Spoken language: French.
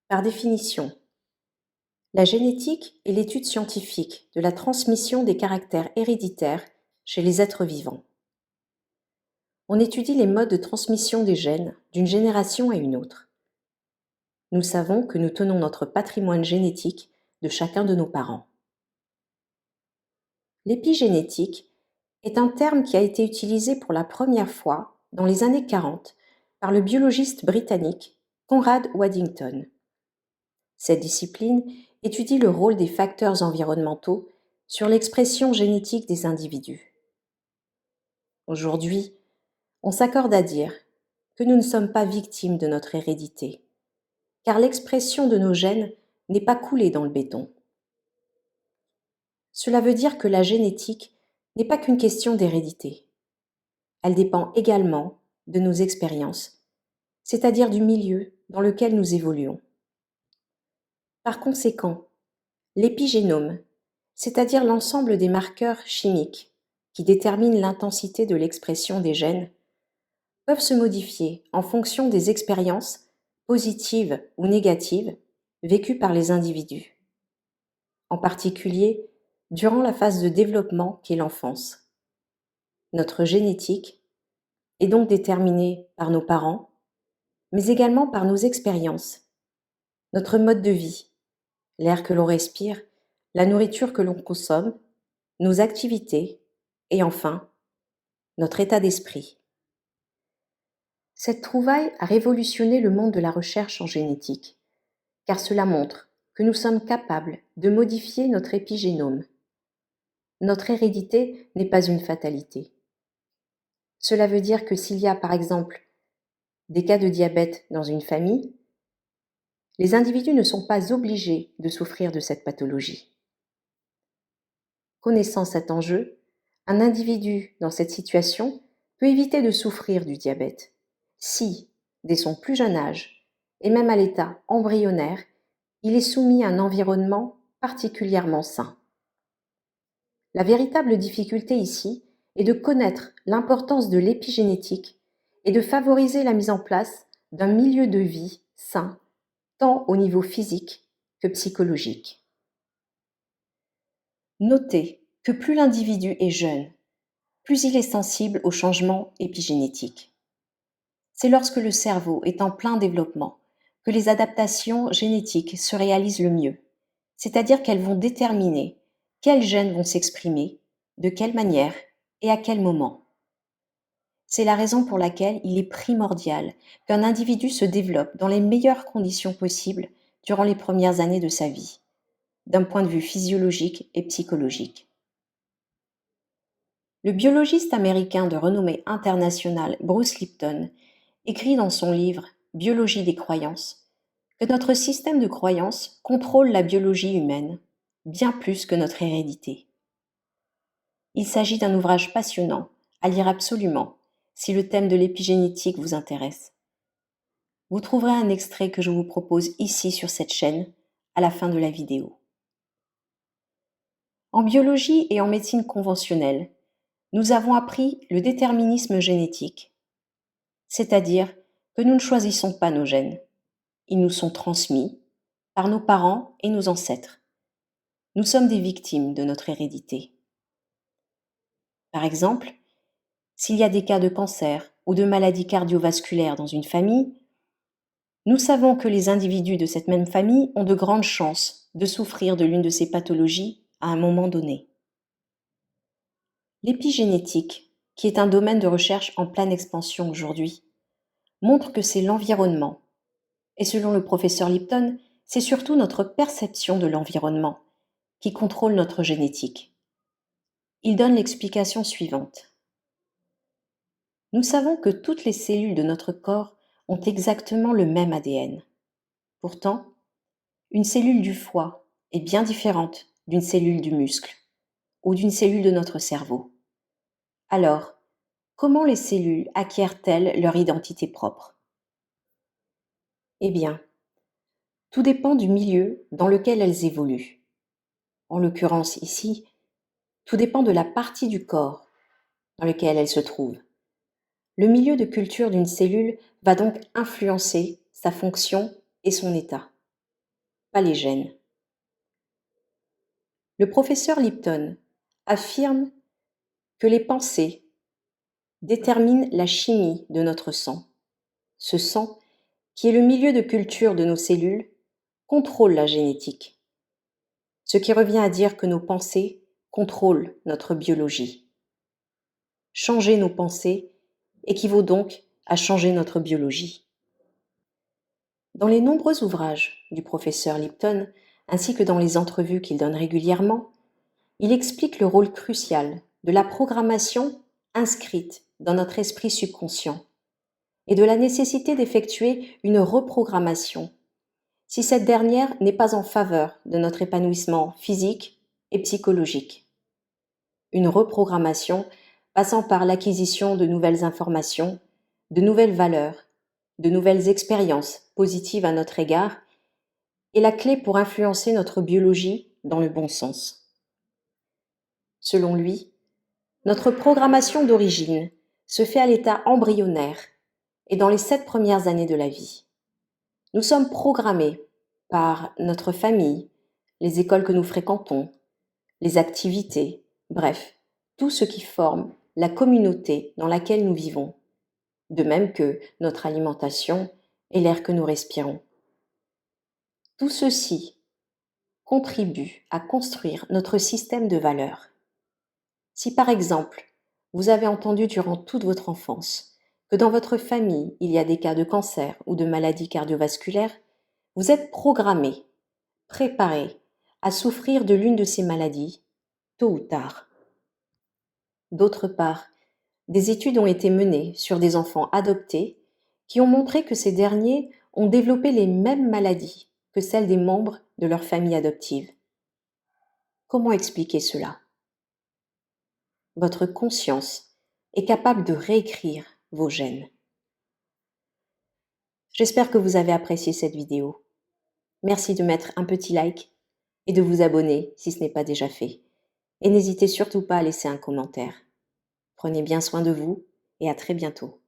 Par définition, la génétique est l'étude scientifique de la transmission des caractères héréditaires chez les êtres vivants. On étudie les modes de transmission des gènes d'une génération à une autre. Nous savons que nous tenons notre patrimoine génétique de chacun de nos parents. L'épigénétique est un terme qui a été utilisé pour la première fois dans les années 40 par le biologiste britannique Conrad Waddington. Cette discipline étudie le rôle des facteurs environnementaux sur l'expression génétique des individus. Aujourd'hui, on s'accorde à dire que nous ne sommes pas victimes de notre hérédité, car l'expression de nos gènes n'est pas coulée dans le béton. Cela veut dire que la génétique n'est pas qu'une question d'hérédité. Elle dépend également de nos expériences, c'est-à-dire du milieu dans lequel nous évoluons. Par conséquent, l'épigénome, c'est-à-dire l'ensemble des marqueurs chimiques qui déterminent l'intensité de l'expression des gènes, peuvent se modifier en fonction des expériences, positives ou négatives, vécues par les individus, en particulier durant la phase de développement qu'est l'enfance. Notre génétique est donc déterminée par nos parents, mais également par nos expériences, notre mode de vie, l'air que l'on respire, la nourriture que l'on consomme, nos activités et enfin, notre état d'esprit. Cette trouvaille a révolutionné le monde de la recherche en génétique, car cela montre que nous sommes capables de modifier notre épigénome. Notre hérédité n'est pas une fatalité. Cela veut dire que s'il y a par exemple des cas de diabète dans une famille, les individus ne sont pas obligés de souffrir de cette pathologie. Connaissant cet enjeu, un individu dans cette situation peut éviter de souffrir du diabète si, dès son plus jeune âge, et même à l'état embryonnaire, il est soumis à un environnement particulièrement sain. La véritable difficulté ici est de connaître l'importance de l'épigénétique et de favoriser la mise en place d'un milieu de vie sain, tant au niveau physique que psychologique. Notez que plus l'individu est jeune, plus il est sensible aux changements épigénétiques. C'est lorsque le cerveau est en plein développement que les adaptations génétiques se réalisent le mieux, c'est-à-dire qu'elles vont déterminer quels gènes vont s'exprimer, de quelle manière et à quel moment. C'est la raison pour laquelle il est primordial qu'un individu se développe dans les meilleures conditions possibles durant les premières années de sa vie, d'un point de vue physiologique et psychologique. Le biologiste américain de renommée internationale Bruce Lipton écrit dans son livre Biologie des croyances que notre système de croyances contrôle la biologie humaine, bien plus que notre hérédité. Il s'agit d'un ouvrage passionnant, à lire absolument, si le thème de l'épigénétique vous intéresse. Vous trouverez un extrait que je vous propose ici sur cette chaîne, à la fin de la vidéo. En biologie et en médecine conventionnelle, nous avons appris le déterminisme génétique, c'est-à-dire que nous ne choisissons pas nos gènes. Ils nous sont transmis par nos parents et nos ancêtres. Nous sommes des victimes de notre hérédité. Par exemple, s'il y a des cas de cancer ou de maladies cardiovasculaires dans une famille, nous savons que les individus de cette même famille ont de grandes chances de souffrir de l'une de ces pathologies à un moment donné. L'épigénétique, qui est un domaine de recherche en pleine expansion aujourd'hui, montre que c'est l'environnement. Et selon le professeur Lipton, c'est surtout notre perception de l'environnement qui contrôle notre génétique. Il donne l'explication suivante. Nous savons que toutes les cellules de notre corps ont exactement le même ADN. Pourtant, une cellule du foie est bien différente d'une cellule du muscle ou d'une cellule de notre cerveau. Alors, comment les cellules acquièrent-elles leur identité propre? Eh bien, tout dépend du milieu dans lequel elles évoluent. En l'occurrence ici, tout dépend de la partie du corps dans lequel elles se trouvent. Le milieu de culture d'une cellule va donc influencer sa fonction et son état. pas les gènes. Le professeur Lipton affirme que les pensées déterminent la chimie de notre sang. Ce sang, qui est le milieu de culture de nos cellules, contrôle la génétique. Ce qui revient à dire que nos pensées contrôlent notre biologie. Changer nos pensées équivaut donc à changer notre biologie. Dans les nombreux ouvrages du professeur Lipton, ainsi que dans les entrevues qu'il donne régulièrement, il explique le rôle crucial de la programmation inscrite dans notre esprit subconscient et de la nécessité d'effectuer une reprogrammation si cette dernière n'est pas en faveur de notre épanouissement physique et psychologique. Une reprogrammation passant par l'acquisition de nouvelles informations, de nouvelles valeurs, de nouvelles expériences positives à notre égard est la clé pour influencer notre biologie dans le bon sens. Selon lui, notre programmation d'origine se fait à l'état embryonnaire et dans les 7 premières années de la vie. Nous sommes programmés par notre famille, les écoles que nous fréquentons, les activités, bref, tout ce qui forme la communauté dans laquelle nous vivons, de même que notre alimentation et l'air que nous respirons. Tout ceci contribue à construire notre système de valeurs. Si par exemple, vous avez entendu durant toute votre enfance que dans votre famille, il y a des cas de cancer ou de maladies cardiovasculaires, vous êtes programmé, préparé à souffrir de l'une de ces maladies, tôt ou tard. D'autre part, des études ont été menées sur des enfants adoptés qui ont montré que ces derniers ont développé les mêmes maladies que celles des membres de leur famille adoptive. Comment expliquer cela ? Votre conscience est capable de réécrire vos gènes. J'espère que vous avez apprécié cette vidéo. Merci de mettre un petit like et de vous abonner si ce n'est pas déjà fait. Et n'hésitez surtout pas à laisser un commentaire. Prenez bien soin de vous et à très bientôt.